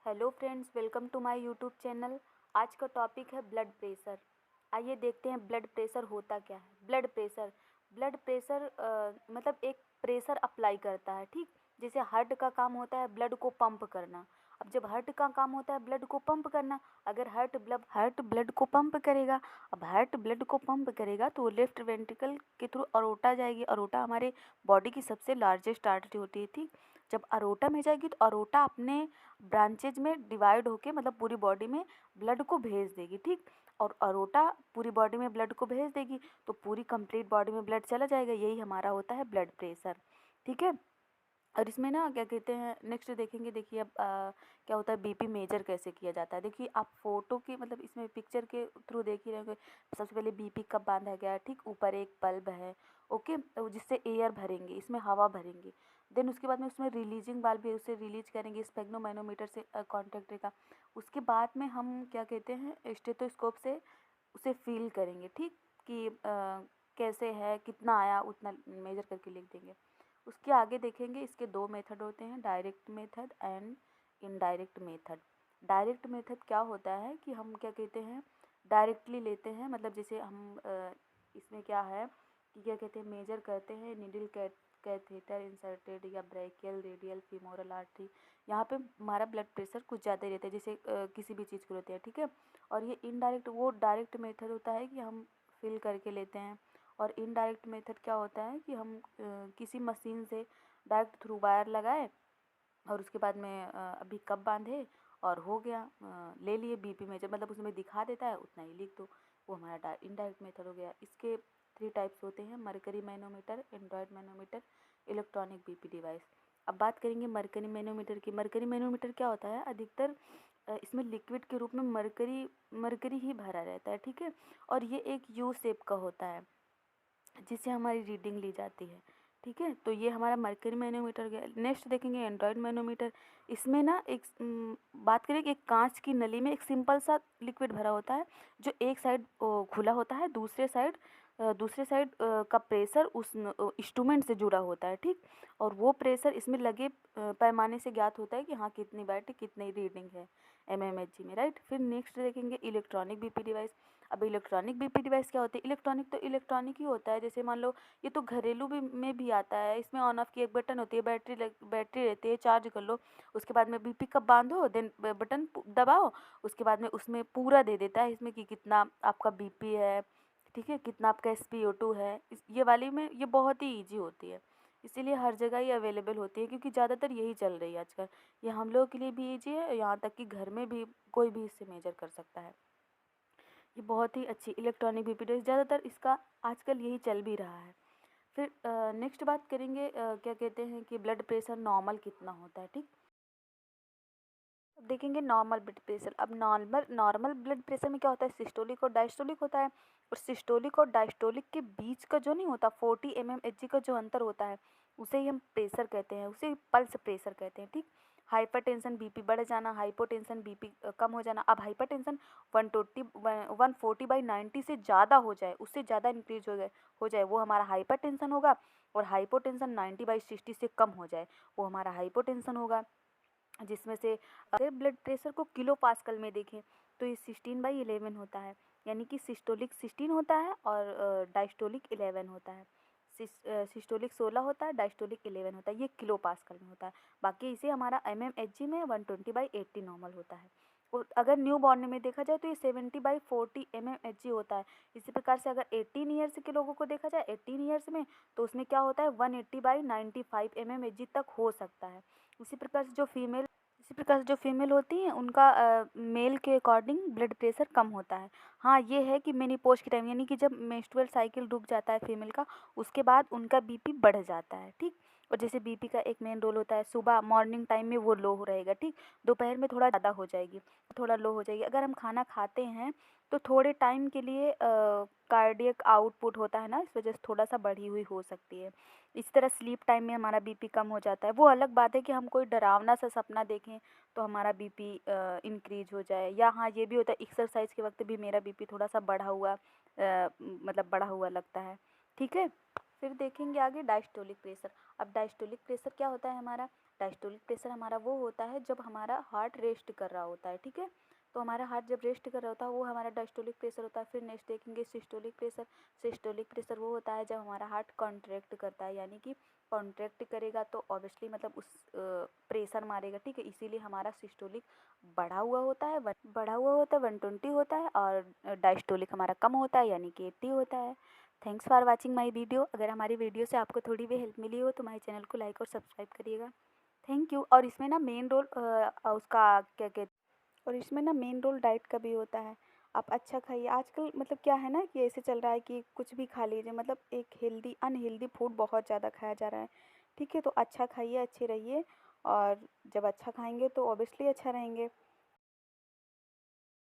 Hello friends, welcome to my YouTube channel. आज का topic है ब्लड प्रेशर। आइए देखते हैं ब्लड प्रेशर होता क्या है। ब्लड प्रेशर मतलब एक प्रेशर अप्लाई करता है, ठीक। जैसे हार्ट का काम होता है ब्लड को पंप करना। अब जब हार्ट का काम होता है ब्लड को पंप करना, अगर हार्ट ब्लड को पंप करेगा, अब हार्ट ब्लड को पंप करेगा तो लेफ्ट वेंट्रिकल के थ्रू अरोटा जाएगी। अरोटा हमारे बॉडी की सबसे लार्जेस्ट आर्टरी होती है, ठीक। जब अरोटा में जाएगी तो अरोटा अपने ब्रांचेज में डिवाइड होके मतलब पूरी बॉडी में ब्लड को भेज देगी, ठीक। और अरोटा पूरी बॉडी में ब्लड को भेज देगी तो पूरी कंप्लीट बॉडी में ब्लड चला जाएगा। यही हमारा होता है ब्लड प्रेशर, ठीक है। और इसमें ना क्या कहते हैं, नेक्स्ट देखेंगे। देखिए अब क्या होता है, बीपी मेजर कैसे किया जाता है। देखिए आप फोटो के मतलब इसमें पिक्चर के थ्रू देख ही रहे होंगे। सबसे पहले बीपी कब बांधा गया है, ठीक। ऊपर एक बल्ब है, ओके, तो जिससे एयर भरेंगे, इसमें हवा भरेंगे। देन उसके बाद में उसमें रिलीजिंग वाल्व भी है, उसे रिलीज करेंगे स्पेग्नोमैनोमीटर से कॉन्टैक्ट रहेगा। उसके बाद में हम क्या कहते हैं, स्टेथोस्कोप से उसे फील करेंगे, ठीक। कि कैसे है, कितना आया उतना मेजर करके लिख देंगे। उसके आगे देखेंगे, इसके दो मेथड होते हैं, direct method and indirect method. Direct method क्या होता है कि हम क्या कहते हैं, डायरेक्टली लेते हैं। मतलब जैसे हम इसमें क्या है कि क्या कहते हैं, मेजर करते हैं नीडल कैथेटर इंसर्टेड या ब्रैकियल रेडियल फीमोरल आर्टरी। यहाँ पे हमारा ब्लड प्रेशर कुछ ज़्यादा ही रहता है, जैसे किसी भी चीज़ को लेते हैं, ठीक है। और ये इनडायरेक्ट, वो डायरेक्ट मेथड होता है कि हम फिल करके लेते हैं। और इनडायरेक्ट मेथड क्या होता है कि हम किसी मशीन से डायरेक्ट थ्रू वायर लगाए और उसके बाद में अभी कब बांधे और हो गया, ले लिए बीपी मेजर, मतलब उसमें दिखा देता है उतना ही लिख दो। वो हमारा इनडायरेक्ट मेथड हो गया। इसके 3 टाइप्स होते हैं, mercury manometer, Android manometer, electronic BP device. अब बात करेंगे मरकरी मैनोमीटर की। मरकरी मैनोमीटर क्या होता है, अधिकतर इसमें लिक्विड के रूप में मरकरी मरकरी ही भरा रहता है, ठीक है। और ये एक यू शेप का होता है जिससे हमारी रीडिंग ली जाती है, ठीक है। तो ये हमारा मरकरी मैनोमीटर गया। नेक्स्ट देखेंगे एंड्रॉयड मैनोमीटर। इसमें ना एक बात करें कि एक कांच की नली में एक सिंपल सा लिक्विड भरा होता है, जो एक साइड खुला होता है, दूसरे साइड का प्रेशर उस इंस्ट्रूमेंट से जुड़ा होता है, ठीक। और वो प्रेशर इसमें लगे पैमाने से ज्ञात होता है कि हाँ कितनी बैठ कितनी रीडिंग है mmHg में, राइट। फिर नेक्स्ट देखेंगे इलेक्ट्रॉनिक बीपी डिवाइस। अब इलेक्ट्रॉनिक बीपी डिवाइस क्या होती है, इलेक्ट्रॉनिक तो इलेक्ट्रॉनिक ही होता है। जैसे मान लो ये तो घरेलू भी में भी आता है, इसमें ऑन ऑफ की एक बटन होती है, बैटरी रहती है, चार्ज कर लो। उसके बाद में बीपी कब बांधो, देन बटन दबाओ, उसके बाद में उसमें पूरा दे देता है इसमें कि कितना आपका बीपी है, ठीक है, कितना आपका SpO2 है। ये वाली में ये बहुत ही ईजी होती है, इसीलिए हर जगह ये अवेलेबल होती है क्योंकि ज़्यादातर यही चल रही है आजकल। ये हम लोगों के लिए भी ईजी है, यहाँ तक कि घर में भी कोई भी इससे मेजर कर सकता है। ये बहुत ही अच्छी इलेक्ट्रॉनिक बीपी डिवाइस, ज़्यादातर इसका आजकल यही चल भी रहा है। फिर नेक्स्ट बात करेंगे, क्या कहते हैं कि ब्लड प्रेशर नॉर्मल कितना होता है, ठीक। अब देखेंगे नॉर्मल ब्लड प्रेशर। अब नॉर्मल नॉर्मल ब्लड प्रेशर में क्या होता है, सिस्टोलिक और डायस्टोलिक होता है। और सिस्टोलिक और डायस्टोलिक के बीच का जो नहीं होता 40 mmHg का जो अंतर होता है, उसे ही हम प्रेशर कहते हैं, उसे पल्स प्रेशर कहते हैं, ठीक। हाइपरटेंशन बीपी बढ़ जाना, हाइपोटेंशन बीपी कम हो जाना। अब हाइपरटेंशन 140/90 से ज़्यादा हो जाए, उससे ज़्यादा इंक्रीज हो जाए वो हमारा हाइपरटेंशन होगा। और हाइपोटेंशन 90/60 से कम हो जाए वो हमारा हाइपोटेंशन होगा। जिसमें से अगर ब्लड प्रेशर को किलो पास्कल में देखें तो ये 16/11 होता है, यानी कि सिस्टोलिक 16 होता है और डायस्टोलिक 11 होता है। सिस्टोलिक 16 होता है, डायस्टोलिक 11 होता है, ये किलो पास्कल में होता है। बाकी इसे हमारा mmHg में 120/80 नॉर्मल होता है। और अगर न्यू बॉर्न में देखा जाए तो ये 70/40 mmHg होता है। इसी प्रकार से अगर 18 ईयर्स के लोगों को देखा जाए 18 ईयर्स में, तो उसमें क्या होता है 180/95 mmHg तक हो सकता है। इसी प्रकार से जो फीमेल होती हैं उनका मेल के अकॉर्डिंग ब्लड प्रेशर कम होता है। हाँ ये है कि मेनोपॉज के टाइम, यानी कि जब मेंस्ट्रुअल साइकिल रुक जाता है फीमेल का, उसके बाद उनका बीपी बढ़ जाता है, ठीक। और जैसे बीपी का एक मेन रोल होता है, सुबह मॉर्निंग टाइम में वो लो हो रहेगा, ठीक। दोपहर में थोड़ा ज़्यादा हो जाएगी, थोड़ा लो हो जाएगी। अगर हम खाना खाते हैं तो थोड़े टाइम के लिए कार्डियक आउटपुट होता है ना, इस वजह से थोड़ा सा बढ़ी हुई हो सकती है। इस तरह स्लीप टाइम में हमारा बीपी कम हो जाता है। वो अलग बात है कि हम कोई डरावना सा सपना देखें तो हमारा बीपी इंक्रीज हो जाए, या हाँ ये भी होता है एक्सरसाइज के वक्त भी मेरा बीपी थोड़ा सा मतलब बढ़ा हुआ लगता है, ठीक है। फिर देखेंगे आगे डायस्टोलिक प्रेशर। अब डायस्टोलिक प्रेशर क्या होता है हमारा, डायस्टोलिक प्रेशर हमारा वो होता है जब हमारा हार्ट रेस्ट कर रहा होता है, ठीक है। तो हमारा हार्ट जब रेस्ट कर रहा होता है वो हमारा डायस्टोलिक प्रेशर होता है। फिर नेक्स्ट देखेंगे सिस्टोलिक प्रेशर। सिस्टोलिक प्रेशर वो होता है जब हमारा हार्ट कॉन्ट्रैक्ट करता है, यानी कि कॉन्ट्रैक्ट करेगा तो ऑब्वियसली मतलब उस प्रेशर मारेगा, ठीक है। इसीलिए हमारा सिस्टोलिक बढ़ा हुआ होता है, 120 होता है, और डायस्टोलिक हमारा कम होता है यानी कि 80 होता है। Thanks for watching my video. अगर हमारी वीडियो से आपको थोड़ी भी हेल्प मिली हो तो हमारे चैनल को लाइक और सब्सक्राइब करिएगा। Thank you. और इसमें ना मेन रोल उसका क्या कहते, और इसमें ना मेन रोल डाइट का भी होता है। आप अच्छा खाइए। आजकल मतलब क्या है ना कि ऐसे चल रहा है कि कुछ भी खा लीजिए, मतलब एक हेल्दी अनहेल्दी फूड बहुत ज़्यादा खाया जा रहा है, ठीक है। तो अच्छा खाइए, अच्छे रहिए, और जब अच्छा खाएंगे तो ऑब्वियसली अच्छा रहेंगे।